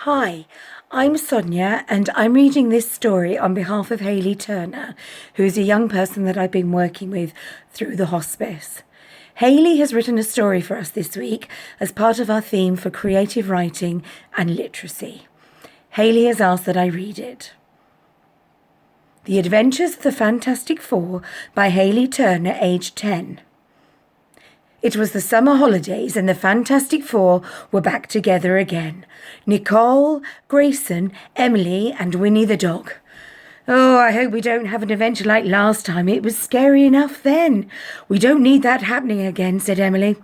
Hi, I'm Sonia and I'm reading this story on behalf of Hayley Turner, who is a young person that I've been working with through the hospice. Hayley has written a story for us this week as part of our theme for creative writing and literacy. Hayley has asked that I read it. The Adventures of the Fantastic Four by Hayley Turner, aged 10. It was the summer holidays and the Fantastic Four were back together again. Nicole, Grayson, Emily and Winnie the dog. Oh, I hope we don't have an adventure like last time. It was scary enough then. We don't need that happening again, said Emily.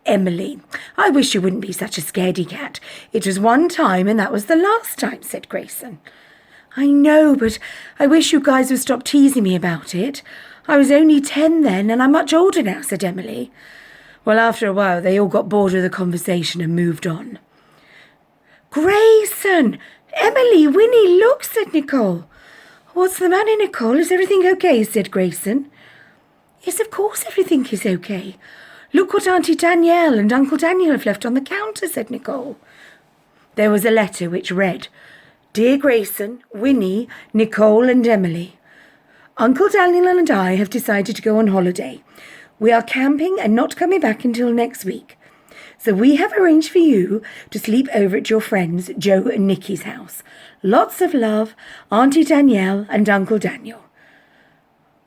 Emily, I wish you wouldn't be such a scaredy cat. It was one time and that was the last time, said Grayson. I know, but I wish you guys would stop teasing me about it. I was only 10 then, and I'm much older now, said Emily. Well, after a while, they all got bored of the conversation and moved on. Grayson! Emily, Winnie, look, said Nicole. What's the matter, Nicole? Is everything okay, said Grayson. Yes, of course everything is okay. Look what Auntie Danielle and Uncle Daniel have left on the counter, said Nicole. There was a letter which read, Dear Grayson, Winnie, Nicole and Emily, Uncle Daniel and I have decided to go on holiday. We are camping and not coming back until next week. So we have arranged for you to sleep over at your friends Joe and Nikki's house. Lots of love, Auntie Danielle and Uncle Daniel.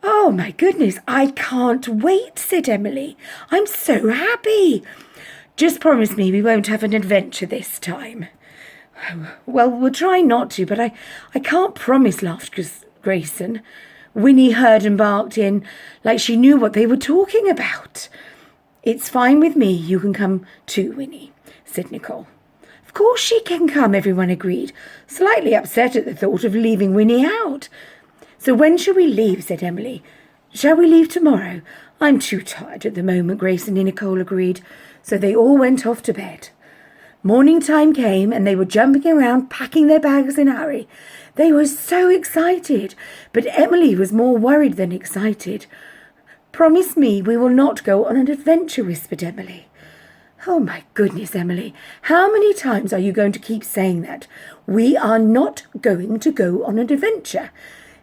Oh my goodness, I can't wait, said Emily. I'm so happy. Just promise me we won't have an adventure this time. Well, we'll try not to, but I can't promise, laughed Grayson. Winnie heard and barked in, like she knew what they were talking about. It's fine with me, you can come too, Winnie, said Nicole. Of course she can come, everyone agreed, slightly upset at the thought of leaving Winnie out. So when shall we leave, said Emily. Shall we leave tomorrow? I'm too tired at the moment, Grayson and Nicole agreed, so they all went off to bed. Morning time came and they were jumping around, packing their bags in a hurry. They were so excited, but Emily was more worried than excited. Promise me we will not go on an adventure, whispered Emily. Oh my goodness, Emily, how many times are you going to keep saying that? We are not going to go on an adventure.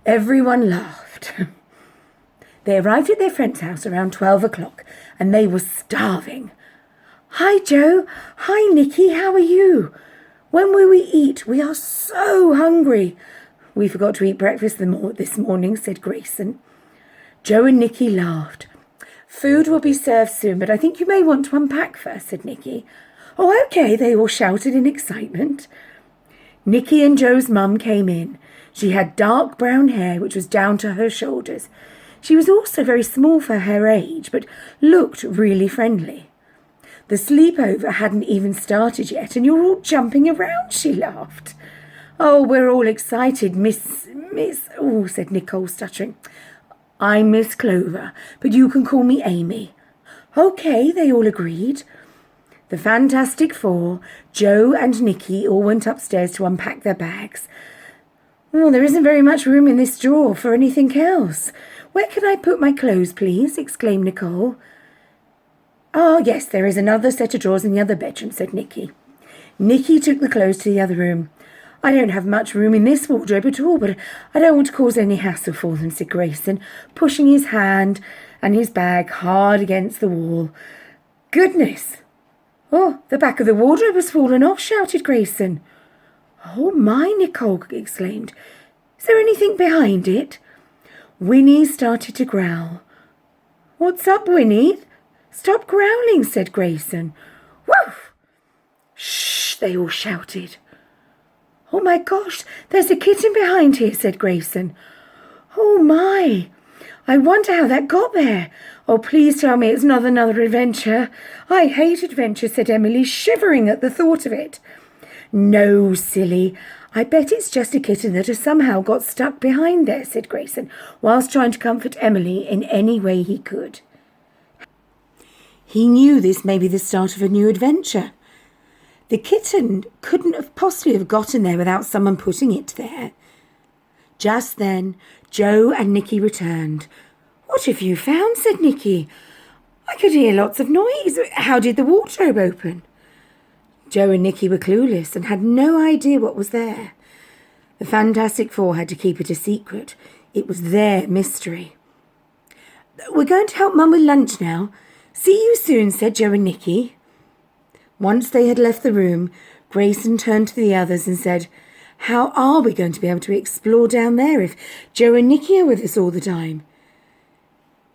Everyone laughed. They arrived at their friend's house around 12 o'clock and they were starving. Hi, Joe. Hi, Nikki. How are you? When will we eat? We are so hungry. We forgot to eat breakfast this morning, said Grayson. Joe and Nikki laughed. Food will be served soon, but I think you may want to unpack first, said Nikki. Oh, okay, they all shouted in excitement. Nikki and Joe's mum came in. She had dark brown hair, which was down to her shoulders. She was also very small for her age, but looked really friendly. The sleepover hadn't even started yet, and you're all jumping around, she laughed. Oh, we're all excited, Miss, said Nicole, stuttering. I'm Miss Clover, but you can call me Amy. Okay, they all agreed. The Fantastic Four, Joe and Nikki, all went upstairs to unpack their bags. Oh, there isn't very much room in this drawer for anything else. Where can I put my clothes, please? Exclaimed Nicole. Oh, yes, there is another set of drawers in the other bedroom, said Nikki. Nikki took the clothes to the other room. I don't have much room in this wardrobe at all, but I don't want to cause any hassle for them, said Grayson, pushing his hand and his bag hard against the wall. Goodness! Oh, the back of the wardrobe has fallen off, shouted Grayson. Oh, my, Nicole exclaimed. Is there anything behind it? Winnie started to growl. What's up, Winnie? Stop growling, said Grayson. Woof! Shh, they all shouted. Oh my gosh, there's a kitten behind here, said Grayson. Oh my, I wonder how that got there. Oh, please tell me it's not another adventure. I hate adventure, said Emily, shivering at the thought of it. No, silly. I bet it's just a kitten that has somehow got stuck behind there, said Grayson, whilst trying to comfort Emily in any way he could. He knew this may be the start of a new adventure. The kitten couldn't have possibly have gotten there without someone putting it there. Just then, Joe and Nikki returned. What have you found? Said Nikki. I could hear lots of noise. How did the wardrobe open? Joe and Nikki were clueless and had no idea what was there. The Fantastic Four had to keep it a secret. It was their mystery. "We're going to help Mum with lunch now. See you soon," said Joe and Nikki. Once they had left the room, Grayson turned to the others and said, "How are we going to be able to explore down there if Joe and Nikki are with us all the time?"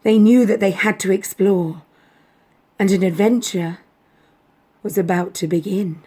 They knew that they had to explore, and an adventure was about to begin.